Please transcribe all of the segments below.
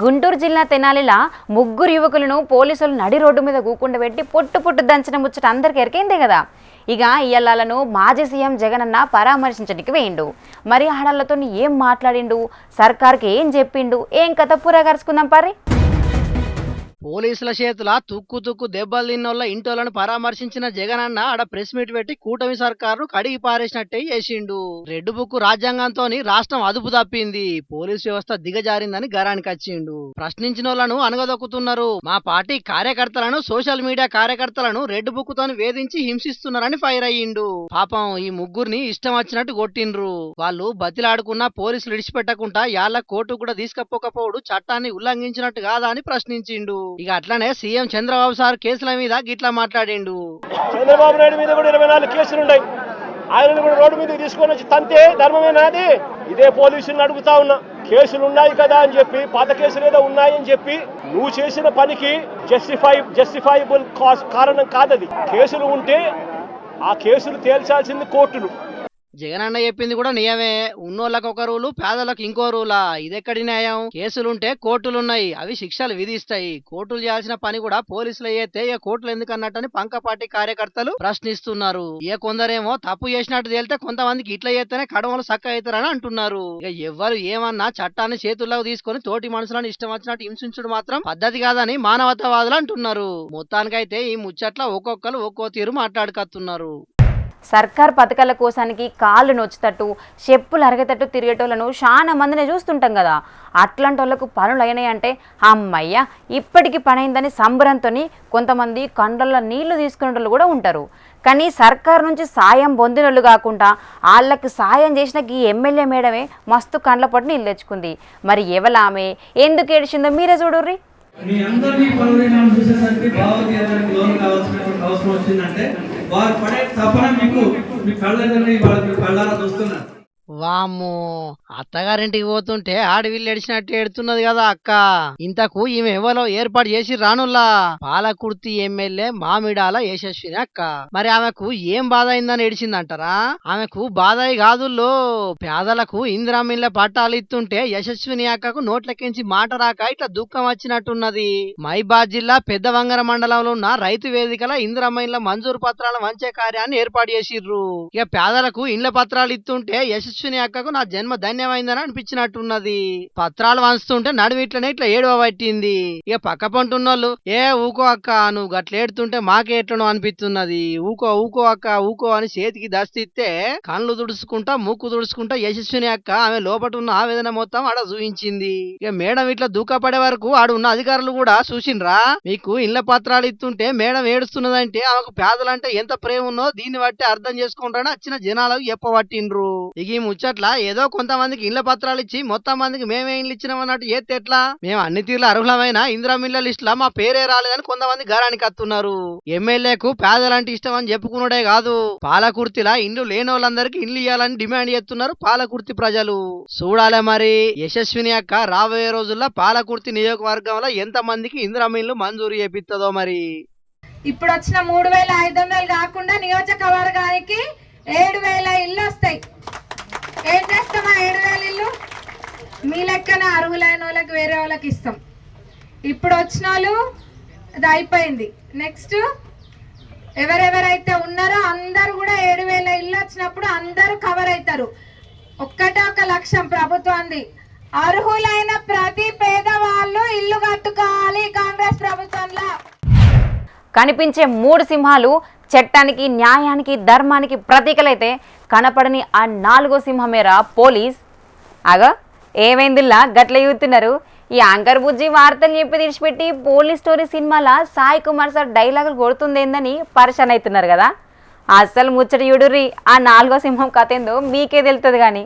గుంటూరు జిల్లా తెనాలిలా ముగ్గురు యువకులను పోలీసులు నడి రోడ్డు మీద కూకుండబెట్టి పొట్టు దంచిన ముచ్చట అందరికీ ఎరికైందే కదా. ఇక ఇయ్యాలను మాజీ సీఎం జగనన్న పరామర్శించడానికి వేయిండు. మరి ఆడళ్లతో ఏం మాట్లాడిండు, సర్కార్కి ఏం చెప్పిండు, ఏం కథ పురగరుచుకుందాం పర్రి. పోలీసుల చేతుల తుక్కు దెబ్బలు తిన్నోళ్ళ ఇంటోళ్లను పరామర్శించిన జగనన్న ఆడ ప్రెస్ మీట్ పెట్టి కూటమి సర్కారు కడిగి పారేసినట్టే చేసిండు. రెడ్ బుక్ రాజ్యాంగంతో రాష్ట్రం అదుపు తప్పింది, పోలీసు వ్యవస్థ దిగజారిందని గరానికి వచ్చిండు. ప్రశ్నించినోళ్లను అనగదొక్కుతున్నారు, మా పార్టీ కార్యకర్తలను సోషల్ మీడియా కార్యకర్తలను రెడ్ బుక్ తోని వేధించి హింసిస్తున్నారని ఫైర్ అయ్యిండు. పాపం ఈ ముగ్గురిని ఇష్టం వచ్చినట్టు కొట్టిండ్రు. వాళ్ళు బతిలాడుకున్నా పోలీసులు విడిచిపెట్టకుండా యాళ్ల కోర్టు కూడా తీసుకపోకపోవడు చట్టాన్ని ఉల్లంఘించినట్టు కాదా అని ప్రశ్నించిండు. ఇక అట్లనే సీఎం చంద్రబాబు సార్ కేసుల మీద గిట్లా మాట్లాడిండు. చంద్రబాబు నాయుడు మీద కూడా 24 కేసులున్నాయి, ఆయనను కూడా రోడ్డు మీద తీసుకొని వచ్చి తంతే ధర్మమేనా అది? ఇదే పోలీసులను అడుగుతా ఉన్నా, కేసులు ఉన్నాయి కదా అని చెప్పి, పాత కేసులు ఏదో ఉన్నాయని చెప్పి నువ్వు చేసిన పనికి జస్టిఫైబుల్ కారణం కాదది. కేసులు ఉంటే ఆ కేసులు తేల్చాల్సింది కోర్టులు. జగనన్న చెప్పింది కూడా నియమే, ఉన్నోళ్ళకు ఒక రూలు పేదలకు ఇంకో రూలా. ఇదెక్కడి న్యాయం? కేసులుంటే కోర్టులున్నాయి, అవి శిక్షలు విధిస్తాయి. కోర్టులు చేయాల్సిన పని కూడా పోలీసులు చేస్తే ఇక కోర్టులు ఎందుకన్నట్టని పంక పార్టీ కార్యకర్తలు ప్రశ్నిస్తున్నారు. ఇక కొందరేమో తప్పు చేసినట్టు తేలితే కొంతమందికి ఇట్లా చేస్తేనే కడవలు సక్క అవుతారని అంటున్నారు. ఇక ఎవ్వరు ఏమన్నా చట్టాన్ని చేతుల్లోకి తీసుకొని తోటి మనుషులను ఇష్టం వచ్చినట్టు హింసించుడు మాత్రం పద్ధతి కాదని మానవతావాదులు అంటున్నారు. మొత్తానికైతే ఈ ముచ్చట్ల ఒక్కొక్కరు ఒక్కో తీరు మాట్లాడుకత్తున్నారు. సర్కార్ పథకాల కోసానికి కాళ్ళు నొచ్చుతట్టు చెప్పులు అరగేటట్టు తిరిగేటోళ్ళను చాలా మందిని చూస్తుంటాం కదా. అట్లాంటి వాళ్ళకు పనులు అయినాయంటే అమ్మయ్య ఇప్పటికి పనైందని సంబరంతో కొంతమంది కండ్ల నీళ్లు తీసుకునే వాళ్ళు కూడా ఉంటారు. కానీ సర్కార్ నుంచి సాయం పొందినోళ్ళు కాకుండా వాళ్ళకి సాయం చేసిన ఈ ఎమ్మెల్యే మేడమే మస్తు కండ్ల పట్టు నీళ్ళు తెచ్చుకుంది. మరి ఎవలామె ఎందుకు ఏడిచిందో మీరే చూడుర్రి. మీ అందరినీ పనులు చూసేసరికి భావోద్వేగానికి లోన్ కావాల్సిన అవసరం వచ్చిందంటే వారు పడే తపన మీకు మీ కళ్ళని వాళ్ళకి కళ్ళారా చూస్తున్నారు. వామ్మో, అత్తగారింటికి పోతుంటే ఆడవిల్లు ఎడిచినట్టు ఎడుతున్నది కదా అక్క. ఇంతకు ఈమె ఎవరో ఏర్పాటు చేసి రానుల్లా పాలకుర్తి ఎమ్మెల్యే మామిడాల యశస్విని అక్క. మరి ఆమెకు ఏం బాధ అయిందని ఎడిచిందంటారా? ఆమెకు బాధ కాదుల్లో, పేదలకు ఇందిరామిన్ల పట్టాలు ఇస్తుంటే యశస్విని అక్కకు నోట్లకించి మాట రాక ఇట్లా దుఃఖం వచ్చినట్టున్నది. మైబాద్ జిల్లా పెద్ద వంగర మండలంలో ఉన్న రైతు వేదికల ఇందిరామిన్ల మంజూరు పత్రాల వంచే కార్యాన్ని ఏర్పాటు చేసిర్రు. ఇక పేదలకు ఇండ్ల పత్రాలు ఇస్తుంటే యశస్విని అక్కకు నా జన్మ ధన్యమైందని అనిపించినట్టున్నది. పత్రాలు వంచుతుంటే నడుమిట్లనే ఇట్లా ఏడవ పట్టింది. ఇక పక్క పంటున్నోళ్ళు ఊకో అక్క, నువ్వు గట్ల ఏడుతుంటే మాకే ఎట్లనో అనిపిస్తున్నది, ఊకో అక్క ఊకో అని చేతికి దస్తిస్తే కళ్ళు తుడుచుకుంటా ముక్కు తుడుచుకుంటా యశస్విని అక్క ఆమె లోపట ఉన్న ఆవేదన మొత్తం ఆడ చూపించింది. ఇక మేడం ఇట్లా దూఖపడే వరకు ఆడు ఉన్న అధికారులు కూడా చూసిండ్రా. మీకు ఇళ్ల పత్రాలు ఇస్తుంటే మేడం ఏడుస్తున్నదంటే ఆమెకు పేదలంటే ఎంత ప్రేమ ఉన్నో దీన్ని బట్టి అర్థం చేసుకుంటారని వచ్చిన జనాలకు చెప్పబట్టిండ్రు. ఇక ముచ్చట్ల ఏదో కొంతమందికి ఇళ్ల పత్రాలు ఇచ్చి మొత్తం మందికి మేమే ఇల్లు ఇచ్చినామన్నట్టు చేస్తే ఎట్లా? మేము అన్ని తీర్ల అర్హులమైన ఇందిరామిల్ల లిస్ట్ లా మా పేరే రాలేదని కొంతమంది గారానికి అత్తున్నారు. ఎమ్మెల్యేకు పేదలంటే ఇష్టం అని చెప్పుకున్నాడే కాదు, పాలకుర్తిలా ఇండ్లు లేనోళ్ళందరికీ ఇండ్లు ఇవ్వాలని డిమాండ్ చేస్తున్నారు పాలకుర్తి ప్రజలు. చూడాలే మరి యశస్విని అక్క రాబోయే రోజుల్లో పాలకుర్తి నియోజకవర్గంలో ఎంత మందికి ఇందిరామిల్లు మంజూరు చేపిస్తుందో మరి. ఇప్పుడు వచ్చిన 3500 కాకుండా నియోజకవర్గానికి 7000 ఇల్లు వస్తాయి. ఏం చేస్తామా 7000 ఇల్లు? మీ లెక్కన అర్హులైన వాళ్ళకి వేరే వాళ్ళకి ఇస్తాం. ఇప్పుడు వచ్చిన వాళ్ళు అది అయిపోయింది. నెక్స్ట్ ఎవరెవరైతే ఉన్నారో అందరూ కూడా 7000 ఇల్లు వచ్చినప్పుడు అందరూ కవర్ అవుతారు. ఒక్కటే ఒక లక్ష్యం ప్రభుత్వాన్ని, అర్హులైన ప్రతి పేదవాళ్ళు ఇల్లు కట్టుకోవాలి కాంగ్రెస్ ప్రభుత్వంలో. కనిపించే 3 సింహాలు చట్టానికి న్యాయానికి ధర్మానికి ప్రతీకలైతే కనపడని ఆ 4వ సింహమేరా పోలీస్. అగా ఏమైందిల్లా గట్ల చూస్తున్నారు? ఈ యాంకర్ బుజ్జి వార్తలు చెప్పి తీసిపెట్టి పోలీస్ స్టోరీ సినిమాల సాయి కుమార్ సార్ డైలాగులు కొడుతుందేందని పరిశాన్ అవుతున్నారు కదా. అస్సలు ముచ్చట చూడుర్రి, ఆ 4వ సింహం కథ ఏందో మీకే తెలుస్తుంది కానీ.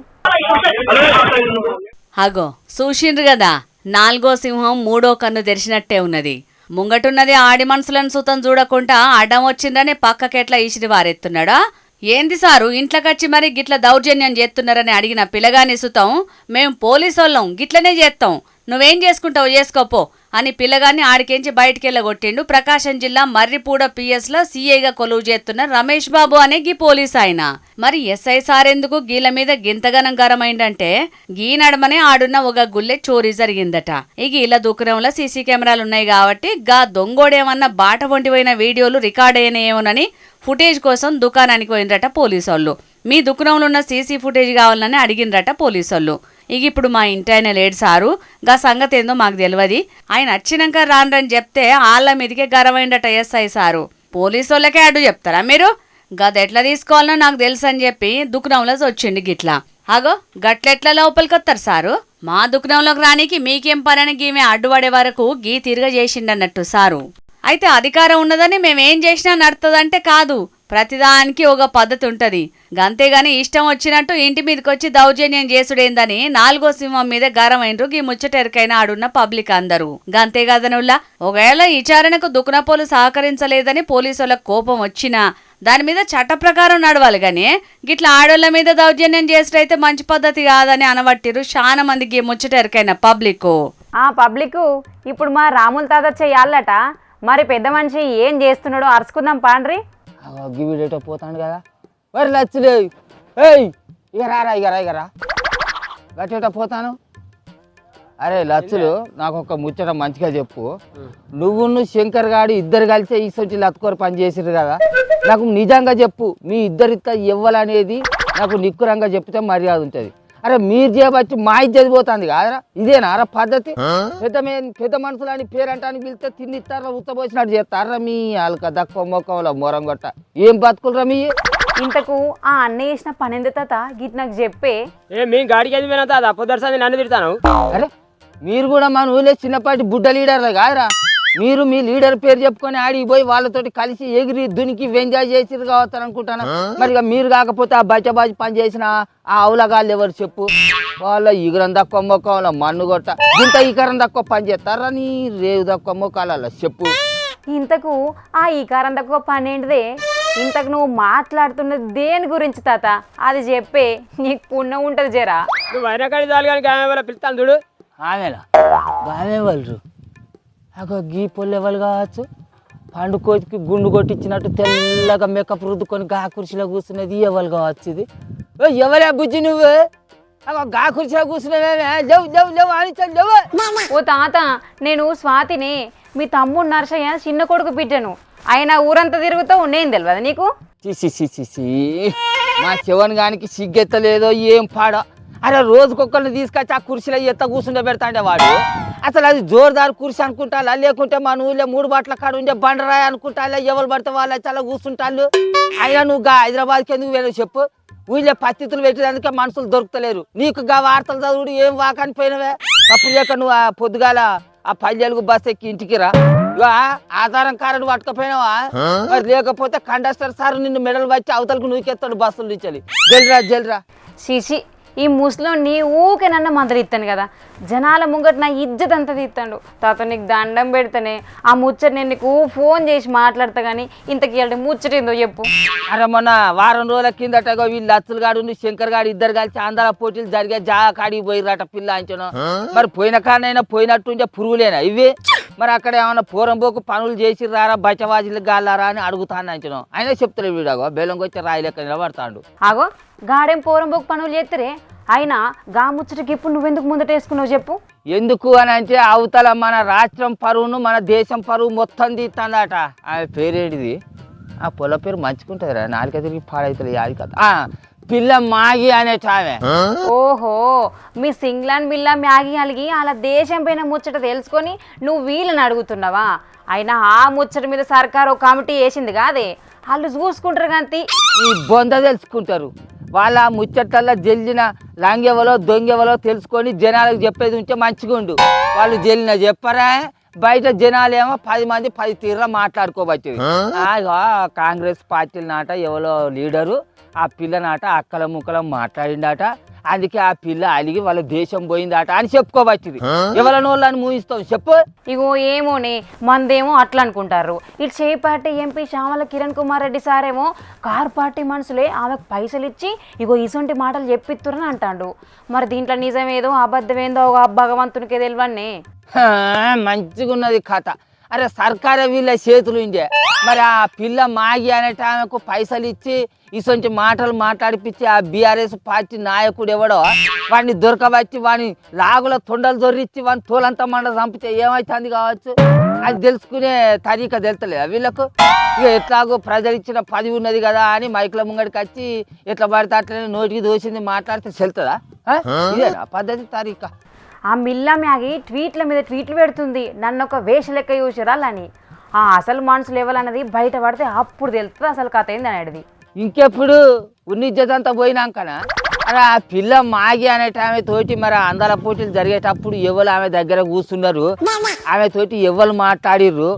అగో చూసిండ్రు కదా, 4వ సింహం 3వ కన్ను తెరిచినట్టే ఉన్నది. ముంగటున్నది ఆడి మనుషులను సుతం చూడకుండా అడ్డం వచ్చిందని పక్కకెట్లా ఈసిరి వారెత్తున్నాడా? ఏంది సారు ఇంట్లోకొచ్చి మరి గిట్ల దౌర్జన్యం చేస్తున్నారని అడిగిన పిల్లగాని సుతం, మేం పోలీసోళ్ళం గిట్లనే చేస్తాం, నువ్వేం చేసుకుంటావు చేసుకోపో అని పిల్లగాన్ని ఆడికెంచి బయటికెళ్ళగొట్టిండు ప్రకాశం జిల్లా మర్రిపూడ పిఎస్ లో సీఐగా కొలువు చేస్తున్న రమేష్ బాబు అనే గీ పోలీస్ ఆయన. మరి ఎస్ఐ సార్ ఎందుకు గీల మీద గింతగనం గరమైందంటే గీ నడమనే ఆడున్న ఒక గుల్లె చోరీ జరిగిందట. ఈ గీల దుకాణంలో సీసీ కెమెరాలు ఉన్నాయి కాబట్టి గా దొంగోడేమన్నా బాట వంటిపోయిన వీడియోలు రికార్డ్ అయినాయేమోనని ఫుటేజ్ కోసం దుకాణానికి పోయిండ్రట పోలీసోళ్ళు. మీ దుకాణంలో ఉన్న సీసీ ఫుటేజ్ కావాలని అడిగిండ్రట పోలీసోళ్ళు. ఇక ఇప్పుడు మా ఇంటి ఆయన లేడు సారు, గా సంగతి ఏందో మాకు తెలియదు, ఆయన వచ్చినాక రానని చెప్తే ఆళ్ళ మీదకే గరమైండట ఎస్ఐ సారు. పోలీసోళ్ళకే అడ్డు చెప్తారా మీరు? గది ఎట్లా తీసుకోవాలనో నాకు తెలుసు అని చెప్పి దుకాణంలో వచ్చిండు గిట్లా. అగో గట్లెట్లా లోపలికి వస్తారు సారు? మా దుకాణంలోకి రానికి మీకేం పనని గీమే అడ్డుపడే వరకు గీ తిరగ చేసిండన్నట్టు సారు. అయితే అధికారం ఉన్నదని మేమేం చేసినా నడుతుందంటే కాదు, ప్రతిదానికి ఒక పద్ధతి ఉంటది. గంతేగాని ఇష్టం వచ్చినట్టు ఇంటి మీదకొచ్చి దౌర్జన్యం చేసుడేందని 4వ సింహం మీద గరమైండ్రు ఈ ముచ్చటెరకైన ఆడున్న పబ్లిక్ అందరూ. గంతే కదనుల్లా ఒకవేళ విచారణకు దుకునపోలు సహకరించలేదని పోలీసులకు కోపం వచ్చినా దాని మీద చట్ట ప్రకారం నడవాలి గాని గిట్లా ఆడోళ్ల మీద దౌర్జన్యం చేసుడైతే మంచి పద్ధతి కాదని అనబట్టిరు చాలా మందికి ముచ్చటెరకైన పబ్లిక్. ఆ పబ్లిక్ ఇప్పుడు మా రాముల తాత చెయ్యాలట. మరి పెద్ద మనిషి ఏం చేస్తున్నాడో అరుచుకుందాం పాండ్రి. గివిడేటో పోతాడు కదా, మరి లచ్చులే ఏయ్ ఇక రారా గట్టేటో పోతాను. అరే లచ్చులు, నాకు ఒక ముచ్చట మంచిగా చెప్పు. నువ్వు శంకర్ గాడు ఇద్దరు కలిసి ఈ సొంటి లత్తుకోరు పని చేసిరు కదా, నాకు నిజంగా చెప్పు, మీ ఇద్దరితో ఇవ్వాలనేది నాకు నిక్కురంగా చెప్తే మర్యాద ఉంటుంది. అరే మీరు చేయబట్టి మా ఇజ్జతి పోతుంది కాదరా, ఇదేనా అరా పద్ధతి? పెద్ద మనుషులు అని పేరంటానికి పిలిస్తే తిన్నిస్తారా ఉత్తపోసినట్టు చేస్తారా మీ వాళ్ళక దక్కువ మొక్కల మొరం కొట్ట ఏం బతుకులరా మీ? ఇంతకు ఆ అన్నయ్య చేసిన పని ఎంత తాత గిట్ నాకు చెప్పే. మీ గాడికి అది పోయినా తాత పొద్దుసారి నన్ను తిడతాను. అరే మీరు కూడా మన ఊళ్ళో చిన్నపాటి బుడ్డ లీడర్లే కాదురా, మీరు మీ లీడర్ పేరు చెప్పుకొని ఆడికి పోయి వాళ్ళతోటి కలిసి ఎగిరి దునికి ఎంజాయ్ చేసిరు కావచ్చు అనుకుంటాను. మరి మీరు కాకపోతే ఆ బచ్చబాజీ పని చేసిన ఆ అవులగాళ్ళు ఎవరు చెప్పు? వాళ్ళ ఈగరం తక్కువ మొక్కల మన్ను కొట్ట ఇంత ఈకరం తక్కువ పని చేస్తారా నీ రేవు తక్కువ మొక్కల చెప్పు. ఇంతకు ఆ ఈకారం తక్కువ పని ఏంటిదే? ఇంతకు నువ్వు మాట్లాడుతున్నది దేని గురించి తాత? అది చెప్పే, నీకు పుణ్యం ఉంటుంది జరా. నువ్వు అయినా కానీ చాలు కానీ ఆమె వల్ల పిలుస్తాను చూడు. ఆమెలా ఆమె వాళ్ళు అగో గీ పొల్లు ఎవరు కావచ్చు? పండు కోతికి గుండు కొట్టించినట్టు తెల్లగా మేకప్ రుద్దుకొని గా కుర్చీలో కూర్చున్నది ఎవరు కావచ్చు? ఇది ఎవరే బుజ్జి నువ్వు? అగో గా కుర్చీలో కూర్చున్నావే, లేవు ఆనించండి లేవు. ఓ తాత, నేను స్వాతిని, మీ తమ్ముడు నర్సయ్య చిన్న కొడుకు బిడ్డను. ఆయన ఊరంతా తిరుగుతావు, నేను తెలియదు నీకు? చి మా శివన్ గానికి సిగ్గెత్తలేదో ఏం పాడో. అరే రోజుకొక్కరిని తీసుకొచ్చి ఆ కుర్చీలో ఎత్త కూర్చుండే పెడతాండే వాడు. అసలు అది జోరుదారు కుర్చీ అనుకుంటా, లేకుంటే మన ఊళ్ళో 3 బాట్ల కాడ ఉండే బండరాయి అనుకుంటా, ఎవరు పడితే వాళ్ళు చాలా కూర్చుంటాళ్ళు. అయినా నువ్వు హైదరాబాద్కి ఎందుకు వెళ్ళి చెప్పు? ఊళ్ళో పత్తితులు పెట్టేందుకే మనుషులు దొరుకుతలేరు. నీకు గా వార్తలు చదువుడు ఏం వాకనిపోయినవే? అప్పుడు లేక నువ్వు ఆ పొద్దుగాల ఆ పల్లెలకు బస్ ఎక్కి ఇంటికి రా, ఆధారం కార్డు పట్టుకపోయినావా? మరి లేకపోతే కండక్టర్ సార్ నిన్ను మెడలు వచ్చి అవతలకు నూకెత్తాడు బస్సులు నుంచి. జల్రా శిషి, ఈ ముస్లో నీ ఊకే నన్ను మందలు ఇస్తాను కదా, జనాల ముంగట నా ఇజ్జత్ అంతా తీస్తాడు. తాత నీకు దండం పెడితేనే ఆ ముచ్చట నేను నీకు ఫోన్ చేసి మాట్లాడతా కానీ ఇంతకీ అంటే ముచ్చట ఏందో చెప్పు. అరే మొన్న వారం రోజుల కిందట వీళ్ళు లచ్చులు గాడు శంకర్ గాడు ఇద్దరు కలిసి ఆంధ్ర పోటీలు జరిగే కాడికి పోయిరట పిల్ల అంచను. మరి పోయిన కాడనైనా పోయినట్టుంటే పురుగులేనా ఇవి? మరి అక్కడ ఏమన్నా పూరంబోకు పనులు చేసి రారా బచ్చవాజీలు గాలారా అని అడుగుతాను అంచను. అయినా చెప్తాడు వీడాగో బెల్లంకొచ్చి రాయి లెక్క నిలబడతాడు. ఆగో గాడేం పోరంబోకు పనులు చేస్తారే, అయినా గా ముచ్చటకి ఇప్పుడు నువ్వెందుకు ముందటేసుకున్నావు చెప్పు? ఎందుకు అని అంటే అవతల మన రాష్ట్రం పరువును మన దేశం పరువు మొత్తం తీస్తుందట. ఆమె పేరేడిది? ఆ పొల పేరు మంచుకుంటుంది రా, నాలుక తిరిగి పాడవుతుంది యాది కదా, పిల్ల మాగి అనేట ఆమె. ఓహో, మీ సింగ్లాండ్ బిల్ల మ్యాగీ అలిగి అలా దేశం పైన ముచ్చట తెలుసుకొని నువ్వు వీళ్ళని అడుగుతున్నావా? అయినా ఆ ముచ్చట మీద సర్కారు ఒక కమిటీ వేసింది కాదే, వాళ్ళు చూసుకుంటారు కానీ ఈ బొంద తెలుసుకుంటారు. వాళ్ళ ముచ్చట్లలో జల్లిన లంగెవలో దొంగెవలో తెలుసుకొని జనాలకు చెప్పేది ఉంటే మంచిగా ఉండు. వాళ్ళు జల్లిన చెప్పరా, బయట జనాలేమో 10 మంది 10 తీర్ల మాట్లాడుకోవచ్చు. కాంగ్రెస్ పార్టీ నాట ఎవరో లీడరు ఆ పిల్ల నాట అక్కల ముక్కల మాట్లాడిండట. అందుకే ఆ పిల్ల అలిగి వాళ్ళ దేశం పోయిందట అని చెప్పుకోవచ్చింది. ఎవరినో వాళ్ళని మూయిస్తావు చెప్పు. ఇగో ఏమోనే మందేమో అట్లా అనుకుంటారు. ఇటు చేయి పార్టీ ఎంపీ శ్యామల కిరణ్ కుమార్ రెడ్డి సారేమో కారు పార్టీ మనుషులే ఆమెకు పైసలు ఇచ్చి ఇగో ఇసొంటి మాటలు చెప్పిత్తురని అంటాడు. మరి దీంట్లో నిజమేదో అబద్ధమేందో భగవంతునికే తెలివన్నే. మంచిగా ఉన్నది కథ. అరే సర్కారే వీళ్ళ చేతులు ఇండే. మరి ఆ పిల్ల మాగి అనేట ఆమెకు పైసలు ఇచ్చి ఇసొంటి మాటలు మాట్లాడిపించి ఆ బీఆర్ఎస్ పార్టీ నాయకుడు ఎవడో వాడిని దొరకబట్టి వాడిని లాగుల తొండలు దొరిచ్చి వాడిని తోలంతా మండ చంపితే ఏమవుతుంది కావచ్చు. అది తెలుసుకునే తరీక తెలుతలేదు వీళ్ళకు. ఇక ఎట్లాగో ప్రజలు ఇచ్చిన పదవి ఉన్నది కదా అని మైకుల ముంగడికి వచ్చి ఎట్లా పడితే అట్లనే నోటికి దోసింది మాట్లాడితే చెల్తుందా? ఇదేనా పద్ధతి తరీక? ఆ మిల్ల మ్యాగి ట్వీట్ల మీద ట్వీట్లు పెడుతుంది, నన్ను ఒక వేష లెక్క చూసిరాలని. ఆ అసలు మనుషులు ఎవరన్నది బయట పడితే అప్పుడు తెలుస్తుంది అసలు కథ ఏంది అనేది. ఇంకెప్పుడు ఉన్నిజ్జతంతా పోయినాకనా? అరే ఆ పిల్ల మాగి అనేట ఆమె తోటి మరి అందాల పోటీలు జరిగేటప్పుడు ఎవరు ఆమె దగ్గర కూర్చున్నారు, ఆమె తోటి ఎవరు మాట్లాడిర్రు,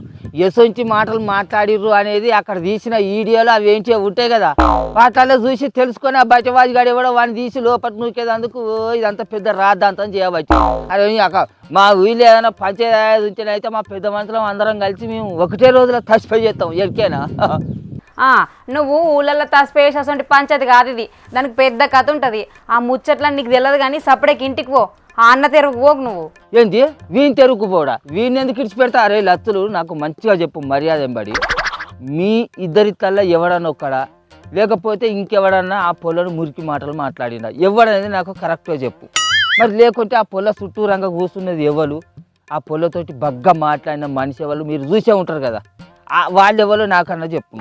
ఎసొంచి మాటలు మాట్లాడిర్రు అనేది అక్కడ తీసిన వీడియోలు అవి ఏంటి ఉంటాయి కదా, వాటిల్లో చూసి తెలుసుకొని ఆ బయటవాజి గాడు ఎవడో వాడిని తీసి లోపల నూకేదందుకు ఇదంతా పెద్ద రాద్దాంతం చేయవచ్చు. అదే అక్క మా ఊళ్ళో ఏదైనా పంచాయతీ ఉంటేనైతే మా పెద్ద మనుషులం అందరం కలిసి మేము ఒకటే రోజులో తసిపోయి చేస్తాం. ఎరికేనా? నువ్వు ఊళ్ళల్లో తసిపోయేసి అసలు పంచాయతీ కాదు ఇది, దానికి పెద్ద కథ ఉంటుంది. ఆ ముచ్చట్లని నీకు తెలియదు కానీ సపరేకి ఇంటికి పో, ఆ అన్న తెరుగు పోకు నువ్వు. ఏంటి వీని తెరుకుపోడా? వీడిని ఎందుకు ఇడిచిపెడతా? అరే లత్తులు నాకు మంచిగా చెప్పు మర్యాద ఎంబడి. మీ ఇద్దరితల్లా ఎవడన్నా ఒక్కడా లేకపోతే ఇంకెవడన్నా ఆ పొలను మురికి మాటలు మాట్లాడినా ఎవడనేది నాకు కరెక్ట్గా చెప్పు. మరి లేకుంటే ఆ పొల చుట్టూరంగా కూర్చున్నది ఎవరు, ఆ పొలతోటి బగ్గా మాట్లాడిన మనిషి ఎవరు మీరు చూసే ఉంటారు కదా, వాళ్ళు ఎవరో నాకన్నా చెప్పు.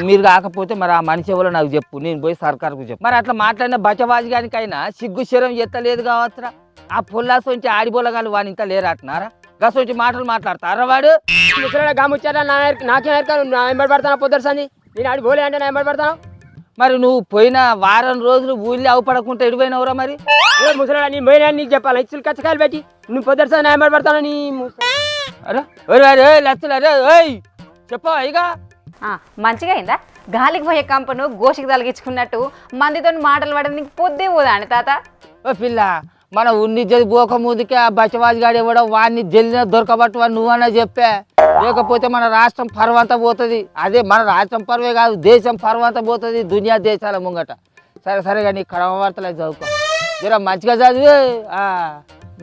మీరు కాకపోతే మరి ఆ మనిషి ఎవరో నాకు చెప్పు, నేను పోయి సర్కార్కు చెప్పు. మరి అట్లా మాట్లాడిన బచవాజి గానికైనా సిగ్గు శరం ఎత్తలేదు కావచ్చురా. ఆ పొల్లాసోంచి ఆడిపోలగాలు వాని ఇంత లేరాటున్నారా? గసోంచి మాటలు మాట్లాడతారా వాడు? గాముచ్చారా నాకేం ఎంబడి పడతాను పొద్దుసంది, నేను ఆడి పోలే అంటే నా ఎంబడి పడతాను. మరి నువ్వు పోయిన వారం రోజులు ఊళ్ళో అవపడకుండా ఎడిపోయినవురా? మరి ముసలా నేను పోయినా నీకు చెప్పాలి, ఇచ్చులు కచ్చకాయలు పెట్టి నువ్వు పొద్దుసంది నా ఎంబడి పడతాను. నీ అరే లచ్చలు అరే ఓయ్ చెప్పవా ఇక? మంచిగా అయిందా? గాలికి పోయే కంపను గోషికి తలిగించుకున్నట్టు మందితో మాటలు పడేది నీకు పొద్దే పోదా అని తాత? ఓ పిల్ల మన ఉన్ని జది పోక ముందుకే ఆ బచ్చవాజి గాడు ఇవ్వడం వాడిని జల్లిన దొరకబట్టు వాడు నువ్వన్నా చెప్పే, లేకపోతే మన రాష్ట్రం పర్వంతా పోతుంది. అదే మన రాష్ట్రం పర్వే కాదు దేశం పర్వంతా పోతుంది దునియా దేశాల ముంగట. సరేగా నీ క్రమవార్తలే చదువుకో, జర మంచిగా చదివే.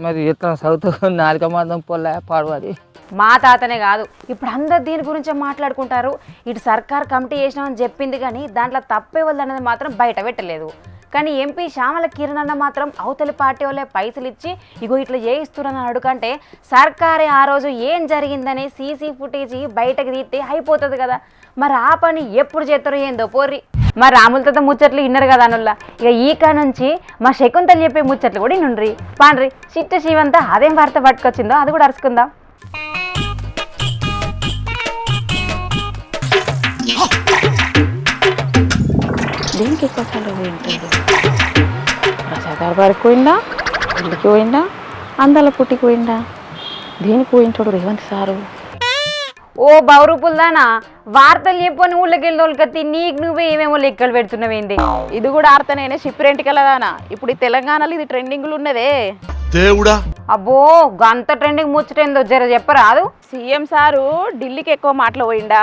మరి ఇట్లా చదువుతూ నాలుక మందం పొల్ల పాడవాలి. మా తాతనే కాదు ఇప్పుడు అందరు దీని గురించే మాట్లాడుకుంటారు. ఇటు సర్కార్ కమిటీ చేసినామని చెప్పింది కానీ దాంట్లో తప్పే వద్దన్నది మాత్రం బయట పెట్టలేదు. కానీ ఎంపీ శ్యామల కిరణ్ అన్న మాత్రం అవతలి పార్టీ వాళ్ళే పైసలు ఇచ్చి ఇగో ఇట్లా చేయిస్తున్నారని అడుగుకంటే సర్కారే ఆ రోజు ఏం జరిగిందని సీసీ ఫుటేజ్ బయటకు తీస్తే అయిపోతుంది కదా. మరి ఆ పని ఎప్పుడు చేస్తారో ఏందో పోర్రి. మరి రాములతో ముచ్చట్లు విన్నారు కదా అనుల్లా, ఇక ఈక నుంచి మా శకుంతలు చెప్పే ముచ్చట్లు కూడా ఇన్నుండ్రి పాండ్రి. చిట్ట శివంతా అదేం వార్త పట్టుకొచ్చిందో అది కూడా అరుచుకుందాం. దేనికి ఎక్కువ ప్రజాదర్బార్కి పోయిందా, ఇంటికి పోయిందా, అందాల పుట్టికి పోయిందా, దేనికి పోయింటాడు రేవంత్ సారు? ఓ బౌరూపుల్దానా వార్తలు చెప్పని ఊళ్ళకి వెళ్ళి నీకు నువ్వే ఏమేమో లెక్కలు పెడుతున్నావేంది? ఇది కూడా ఆర్తనేనే షిప్రెంట్కెళ్ళదానా? ఇప్పుడు ఈ తెలంగాణలో ఇది ట్రెండింగ్లు ఉన్నదే దేవుడా. అబ్బో గంత ట్రెండింగ్ ముచ్చటేందో జర చెప్పరాదు? సీఎం సారు ఢిల్లీకి ఎక్కువ మాటలు పోయిండా,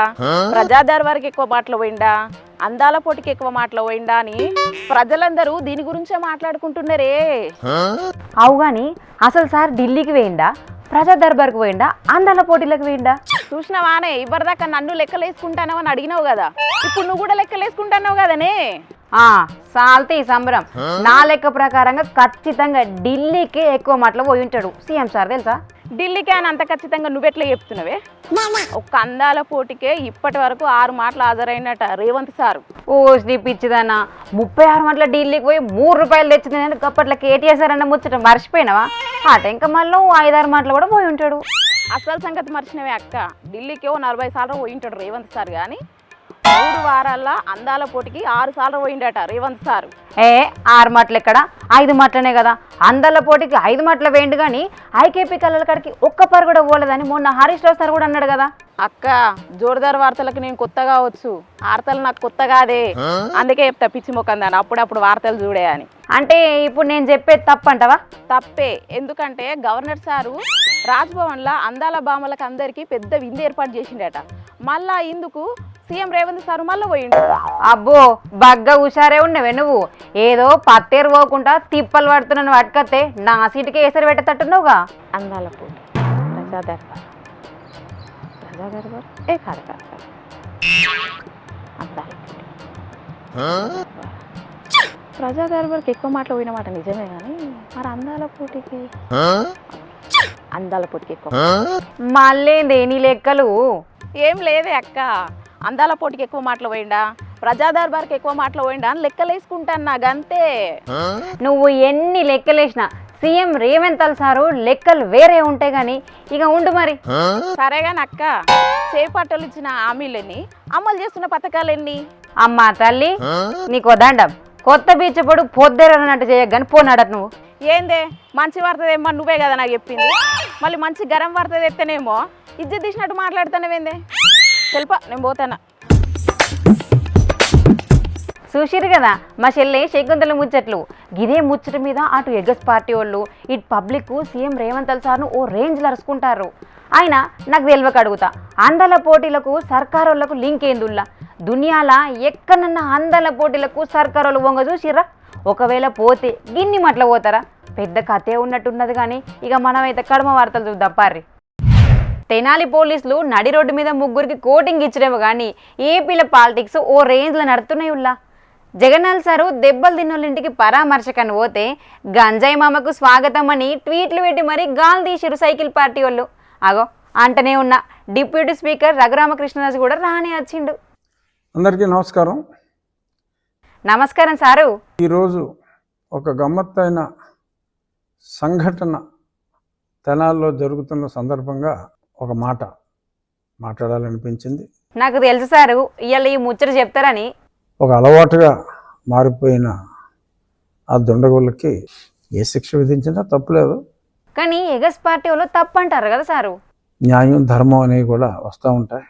ప్రజాదర్బార్కి ఎక్కువ మాటలు పోయిండా, అందాల పోటీకి ఎక్కువ మాటలు పోయిండా అని ప్రజలందరూ దీని గురించే మాట్లాడుకుంటున్నారే. అవు గాని అసలు సార్ ఢిల్లీకి పోయిండా, ప్రజా దర్బార్కి పోయిండా, అందాల పోటీలకు పోయిండా? చూసినవానే ఇవ్వరిదాకా నన్ను లెక్కలు వేసుకుంటానో అని అడిగినావు కదా, ఇప్పుడు నువ్వు కూడా లెక్కలు వేసుకుంటున్నావు కదనే. సాల్తీ సంబరం. నా లెక్క ప్రకారంగా ఖచ్చితంగా ఢిల్లీకి ఎక్కువ మాటలు పోయి ఉంటాడు సీఎం సార్ తెలుసా? ఢిల్లీకి అని అంత ఖచ్చితంగా నువ్వెట్లా చెప్తున్నావే? ఒక్క అందాల పోటీకే ఇప్పటి వరకు 6 మాటలు హాజరైనట రేవంత్ సారు. ఓ శ్రీ పిచ్చిదానా, 36 మాటల ఢిల్లీకి పోయి 3 రూపాయలు తెచ్చింది అప్పట్లో కేటీఆర్ అన్న ముచ్చట మర్చిపోయినావా? అట ఇంకా మళ్ళీ 5-6 మాటలు కూడా పోయి ఉంటాడు. అసలు సంగతి మర్చినవే అక్క, ఢిల్లీకి 40 సార్లు పోయి ఉంటాడు రేవంత్ సార్. కానీ 3 వారాల్లో అందాల పోటీకి 6 సార్లు పోయిండట రేవంత్ సారు. 6 మాటలు ఎక్కడ 5 మాటలనే కదా. అందాల పోటీకి 5 మాటలు వేయండి కానీ ఐకేపీ కళ్ళ కాడికి ఒక్క పరు కూడా పోలేదని మొన్న హరీష్ రావు సార్ కూడా అన్నాడు కదా. అక్క జోరుదార్ వార్తలకు నేను కొత్త కావచ్చు, వార్తలు నాకు కొత్త కాదే, అందుకే చెప్తా పిచ్చి మొక్కందాను అప్పుడప్పుడు వార్తలు చూడే అని. అంటే ఇప్పుడు నేను చెప్పేది తప్పంటావా? తప్పే. ఎందుకంటే గవర్నర్ సారు రాజ్భవన్లో అందాల భామలకు అందరికీ పెద్ద విందు ఏర్పాటు చేసిండట. మళ్ళా ఇందుకు సీఎం రేవంత్ సారు మళ్ళీ పోయిండు. అబ్బో బగ్గా హుషారే ఉండవే నువ్వు. ఏదో పత్తేరు పోకుండా తిప్పలు పడుతున్నాను పట్టుకతే నా సీటుకి ఎసరు పెట్టేటట్టున్నావుగా. అందాల పోటీ ప్రజా దర్బార్ ఏ కాదు అందాల పోటీ ప్రజా దర్బార్కి ఎక్కువ మాటలు పోయిన మాట నిజమే కానీ మరి అందాల పోటీకి ఎక్కువ మళ్ళేంది నీ లెక్కలు? ఏం లేదే అక్క. అందాల పోటీకి ఎక్కువ మాటలు పోయిండా, ప్రజా దర్బార్కి ఎక్కువ మాటలు పోయిండా అని లెక్కలు వేసుకుంటాను నాకంతే. నువ్వు ఎన్ని లెక్కలేసినా సీఎం రేవంత్ సారు లెక్కలు వేరే ఉంటాయి కానీ ఇక ఉండు మరి. సరేగాని అక్క, చేపట్టలు ఇచ్చిన హామీలన్నీ అమలు చేస్తున్న పథకాలెన్ని? అమ్మా తల్లి నీకు దండం. కొత్త బీచ్ పొడు పొద్దురన్నట్టు చేయగాని పోనాడట నువ్వు. ఏందే మంచి వార్త ఏమో నువ్వే కదా నాకు చెప్పింది, మళ్ళీ మంచి గరం వార్త తెస్తేనేమో ఇజ్జత్ తీసినట్టు మాట్లాడుతానేవేందే. తెలుపా నేను పోతానా. చూసిరు కదా మా చెల్లె శకుంతల ముచ్చట్లు. గిదే ముచ్చట మీద అటు ఎగస్ పార్టీ వాళ్ళు ఇటు పబ్లిక్ సీఎం రేవంత్ సార్ను ఓ రేంజ్లో అరుచుకుంటారు. ఆయన నాకు తెలియక అడుగుతా, అందాల పోటీలకు సర్కారు వాళ్ళకు లింక్ ఏందుల్లా? దునియాల ఎక్కడన్నా అందాల పోటీలకు సర్కారు వాళ్ళు వంగ చూసిర్రా? ఒకవేళ పోతే గిన్ని మట్ల పోతారా? పెద్ద కథే ఉన్నట్టున్నది కానీ ఇక మనమైతే కడమ వార్తలు చూద్దాం పార్రి. తెనాలి పోలీసులు నడి రోడ్డు మీద 3 కోటింగ్ ఇచ్చడేమో కానీ ఏపీల పాలిటిక్స్ ఓ రేంజ్లో నడుతున్నాయి ఉల్లా. జగన్నాథ్ సారు దెబ్బలు తిన్నోళ్ళింటికి పరామర్శకని పోతే గంజాయి మామకు స్వాగతం అని ట్వీట్లు పెట్టి మరీ గాలి తీసిరు సైకిల్ పార్టీ వాళ్ళు. అగో అంటనే ఉన్న డిప్యూటీ స్పీకర్ రఘురామకృష్ణరాజు కూడా రానే వచ్చిండు. అందరికీ నమస్కారం. నమస్కారం సారు. ఈరోజు ఒక గమ్మత్తైన సంఘటన తెనాల్లో జరుగుతున్న సందర్భంగా ఒక మాట మాట్లాడాలనిపించింది. నాకు తెలుసు సారు ఇవాళ ఈ ముచ్చట చెప్తారని. ఒక అలవాటుగా మారిపోయిన ఆ దుండగులకి ఏ శిక్ష విధించినా తప్పులేదు. కానీ ఎగస్ పార్టీ వాళ్ళు తప్పు అంటారు కదా సారు. న్యాయం ధర్మం అనేవి కూడా వస్తూ ఉంటాయి.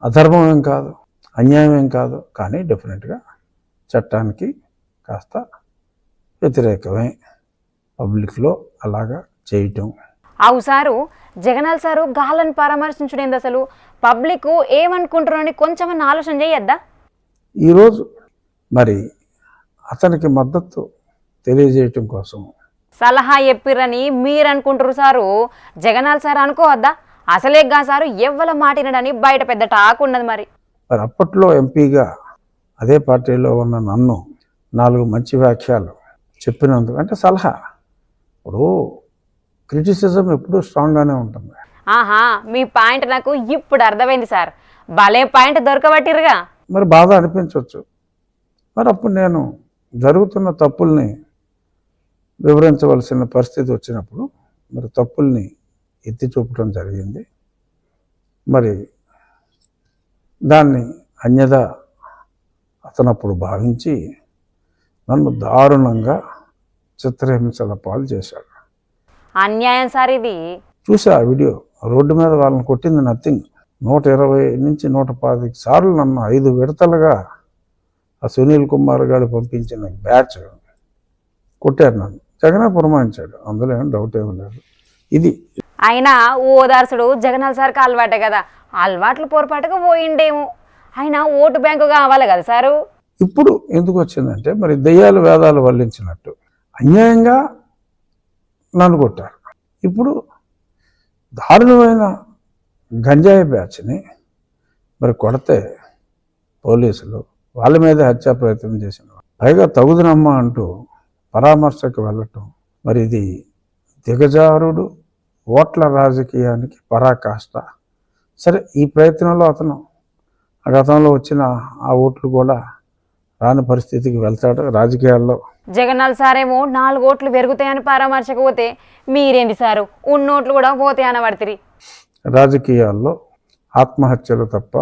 అధర్మం ఏం కాదు, అన్యాయం ఏం కాదు, కానీ డెఫినెట్గా చట్టానికి కాస్త వ్యతిరేకమే పబ్లిక్లో అలాగా చేయటం. అవు సారు జగన్నాథ్ సారు గాలని పరామర్శించుడేంది? అసలు పబ్లిక్ ఏమనుకుంటారని కొంచెం ఆలోచన చేయొద్దా? ఈరోజు మరి అతనికి మద్దతు తెలియజేయటం కోసం సలహా చెప్పిరని మీరు అనుకుంటారు సారు. జగన్నాథ్ సార్ అనుకోవద్దా? అసలేగా సారు ఎవ్వల మాటినడని బయట పెద్ద టాక్ ఉన్నది. మరి అప్పట్లో ఎంపీగా అదే పార్టీలో ఉన్న నన్ను 4 మంచి వ్యాఖ్యలు చెప్పినందుకు, అంటే సలహా, ఇప్పుడు క్రిటిసిజం ఎప్పుడూ స్ట్రాంగ్గానే ఉంటుంది. ఆహా మీ పాయింట్ నాకు ఇప్పుడు అర్థమైంది సార్. భలే పాయింట్ దొరకబట్టిరుగా. మరి బాధ అనిపించవచ్చు. మరి అప్పుడు నేను జరుగుతున్న తప్పుల్ని వివరించవలసిన పరిస్థితి వచ్చినప్పుడు మరి తప్పుల్ని ఎత్తి చూపడం జరిగింది. మరి దాన్ని అన్యదా అతను అప్పుడు భావించి నన్ను దారుణంగా చిత్రహింసల పాలు చేశాడు. అన్యాయం సార్ ఇది. చూసా ఆ వీడియో. రోడ్డు మీద వాళ్ళని కొట్టింది నథింగ్. 120 నుంచి 125 సార్లు నన్ను 5 విడతలుగా ఆ సునీల్ కుమార్ గారు పంపించిన బ్యాచ్ కొట్టారు. నన్ను జగనే పురమాయించాడు, అందులో ఏం డౌట్ ఏమి లేదు. ఇది అయినా ఓదార్సుడు జగన్నాథ్ సార్కి అలవాటే కదా, అలవాట్లు పొరపాటుగా పోయిండేమో. అయినా ఓటు బ్యాంకు కావాలి కదా సారు. ఇప్పుడు ఎందుకు వచ్చిందంటే మరి దెయ్యాలు వేదాలు వల్లించినట్టు అన్యాయంగా నన్ను కొట్టారు. ఇప్పుడు దారుణమైన గంజాయి బ్యాచ్ని మరి కొడితే పోలీసులు వాళ్ళ మీదే హత్యా ప్రయత్నం చేసిన, పైగా తగుదనమ్మా అంటూ పరామర్శకు వెళ్ళటం, మరి ఇది దిగజారుడు ఓట్ల రాజకీయానికి పరాకాష్ట. సరే, ఈ ప్రయత్నంలో అతను గతంలో వచ్చిన ఆ ఓట్లు కూడా రాని పరిస్థితికి వెళ్తాడు రాజకీయాల్లో. జగన్నాథ్ సారేమో 4 ఓట్లు పెరుగుతాయని పరామర్శకపోతే మీరేంటి సారు ఉన్నోట్లు కూడా పోతాయని పడుతుంది. రాజకీయాల్లో ఆత్మహత్యలు తప్ప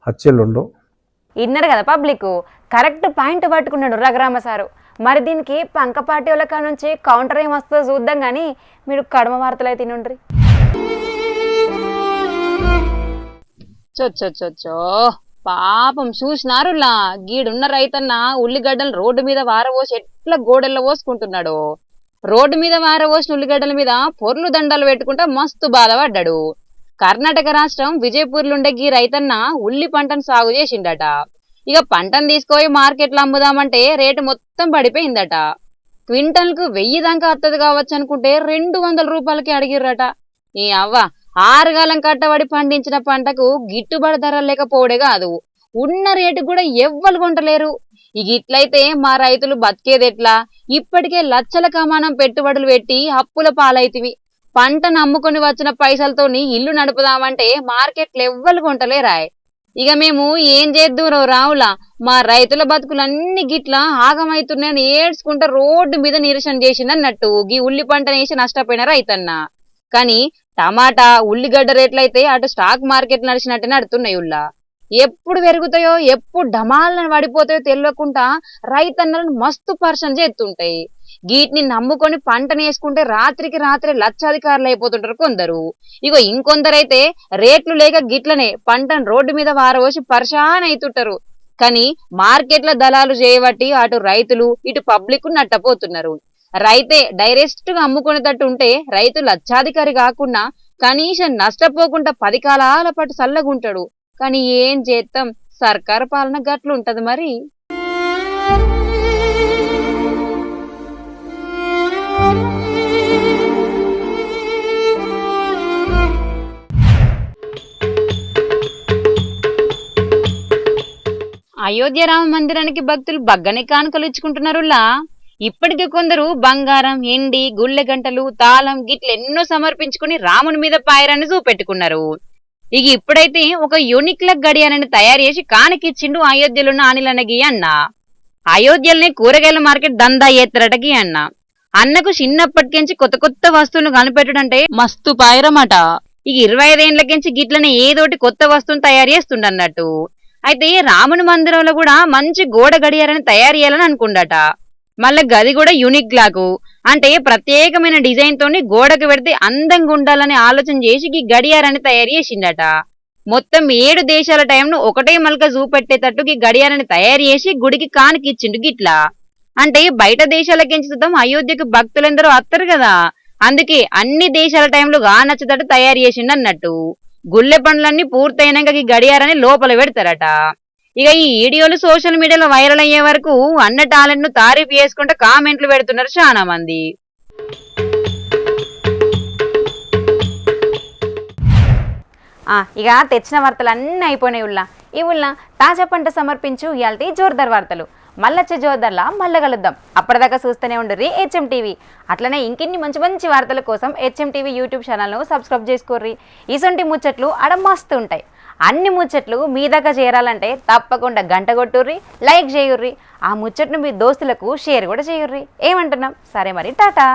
హత్యలు ఉండవు. ఇన్నరు కదా పబ్లిక్, కరెక్ట్ పాయింట్ పట్టుకున్నాడు రఘురామ సారు. మరి దీనికి పంక పార్టీ వాళ్ళ కాడ నుంచి కౌంటర్ ఏమొస్తుందో చూద్దాం కానీ మీరు కడమ వార్తలు అయితే తినుండ్రి. చొచ్చొచ్చొచ్చో పాపం చూసినారులా గీడున్న రైతన్న ఉల్లిగడ్డలు రోడ్డు మీద వారవోసి ఎట్లా గోడెల్లో పోసుకుంటున్నాడు. రోడ్డు మీద వారవోసిన ఉల్లిగడ్డల మీద పొర్లు దండాలు పెట్టుకుంటా మస్తు బాధపడ్డాడు. కర్ణాటక రాష్ట్రం విజయపూర్లుండే గీ రైతన్న ఉల్లి పంటను సాగు చేసిండట. ఇక పంటను తీసుకుపోయి మార్కెట్లో అమ్ముదామంటే రేటు మొత్తం పడిపోయిందట. క్వింటల్కు 1000 దాకా వస్తుంది కావచ్చు అనుకుంటే 200 రూపాయలకి అడిగిర్రట. ఈ అవ్వ 6 కాలం కట్టబడి పండించిన పంటకు గిట్టుబాటు ధర లేకపోవడే కాదు, ఉన్న రేటు కూడా ఎవ్వరు కొంటలేరు. ఇక ఇట్లయితే మా రైతులు బతికేదెట్లా? ఇప్పటికే లక్షల కమానం పెట్టుబడులు పెట్టి అప్పుల పాలైతివి. పంటను అమ్ముకొని వచ్చిన పైసలతోని ఇల్లు నడుపుదామంటే మార్కెట్లు ఎవ్వరు కొంటలేరాయ్. ఇక మేము ఏం చేద్దాం రావులా, మా రైతుల బతుకులన్నీ గిట్లా ఆగమైతున్నాయని ఏడ్చుకుంటా రోడ్డు మీద నిరసన చేసిందన్నట్టు గీ ఉల్లి పంటను వేసి నష్టపోయిన రైతన్న. కానీ టమాటా ఉల్లిగడ్డ రేట్లయితే అటు స్టాక్ మార్కెట్ నడిచినట్టే నడుతున్నాయి. ఉల్లా ఎప్పుడు పెరుగుతాయో ఎప్పుడు డమాలను పడిపోతాయో తెలియకుండా రైతన్నలను మస్తు పర్సన్ చేస్తుంటాయి. వీటిని నమ్ముకొని పంటను వేసుకుంటే రాత్రికి రాత్రి లక్షాధికారులు అయిపోతుంటారు కొందరు. ఇగో ఇంకొందరైతే రేట్లు లేక గిట్లనే పంటను రోడ్డు మీద వారవోసి పర్షాన్ అవుతుంటారు. కానీ మార్కెట్ల దళాలు చేయబట్టి అటు రైతులు ఇటు పబ్లిక్ నట్టపోతున్నారు. రైతే డైరెక్ట్ గా అమ్ముకునేటట్టు ఉంటే రైతు లక్షాధికారి కాకుండా కనీసం నష్టపోకుండా 10 కాలాల పాటు చల్లగుంటాడు. కానీ ఏం చేద్దాం, సర్కారు పాలన గట్లుంటది మరి. అయోధ్య రామ మందిరానికి భక్తులు బగ్గనే కానుకలు ఇచ్చుకుంటున్నారులా. ఇప్పటికే కొందరు బంగారం, ఎండి, గుళ్ళె గంటలు, తాళం గిట్ల ఎన్నో సమర్పించుకుని రాముని మీద పాయరాన్ని చూపెట్టుకున్నారు. ఇక ఇప్పుడైతే ఒక యూనిక్ లక్ గడియారాన్ని తయారు చేసి కానికిచ్చిండు అయోధ్యలున్న అనిలన్నగి అన్న. అయోధ్యలోనే కూరగాయల మార్కెట్ దందా ఎత్తరట గీ అన్న. అన్నకు చిన్నప్పటికించి కొత్త కొత్త వస్తువులు కనిపెట్టడంటే మస్తు పాయరమాట. ఇక 25 ఏళ్లకించి గిట్లనే ఏదోటి కొత్త వస్తువును తయారు చేస్తుండన్నట్టు. అయితే రాముని మందిరంలో కూడా మంచి గోడ గడియారాన్ని తయారు చేయాలని అనుకుండట. మళ్ళీ గది కూడా యూనిక్ లాగు అంటే ప్రత్యేకమైన డిజైన్ తోని గోడకు పెడితే అందంగా ఉండాలని ఆలోచన చేసి ఈ గడియారాన్ని తయారు చేసిండట. మొత్తం 7 దేశాల టైంను ఒకటే మల్క చూపెట్టేటట్టు ఈ గడియారాన్ని తయారు చేసి గుడికి కానికిచ్చిండు గిట్లా. అంటే బయట దేశాలకించి చూద్దాం అయోధ్యకు భక్తులందరూ వస్తారు కదా, అందుకే అన్ని దేశాల టైంలో నచ్చేటట్టు తయారు చేసిండు అన్నట్టు. గుళ్ళె పనులన్నీ పూర్తయినాక ఈ గడియారాన్ని లోపల పెడతారట. ఇక ఈ వీడియోలు సోషల్ మీడియాలో వైరల్ అయ్యే వరకు అన్న టాలెంట్ ను తారీఫ్ చేసుకుంటూ కామెంట్లు పెడుతున్నారు చాలా మంది. ఇక తెచ్చిన వార్తలు అన్నీ అయిపోయినాయి. ఈ తాజా పంట సమర్పించు ఇయాల్టి జోర్దార్ వార్తలు. మళ్ళొచ్చే జోర్దార్లా మళ్ళీ కలుద్దాం. అప్పటిదాకా చూస్తూనే ఉండుర్రి HM TV. అట్లనే ఇంకిన్ని మంచి మంచి వార్తల కోసం HM TV యూట్యూబ్ ఛానల్ను సబ్స్క్రైబ్ చేసుకోర్రి. ఇసొంటి ముచ్చట్లు ఆడ మస్తు ఉంటాయి. అన్ని ముచ్చట్లు మీ దాకా చేరాలంటే తప్పకుండా గంట కొట్టుర్రి, లైక్ చేయుర్రి. ఆ ముచ్చట్ను మీ దోస్తులకు షేర్ కూడా చేయుర్రి. ఏమంటున్నాం? సరే మరి, టాటా.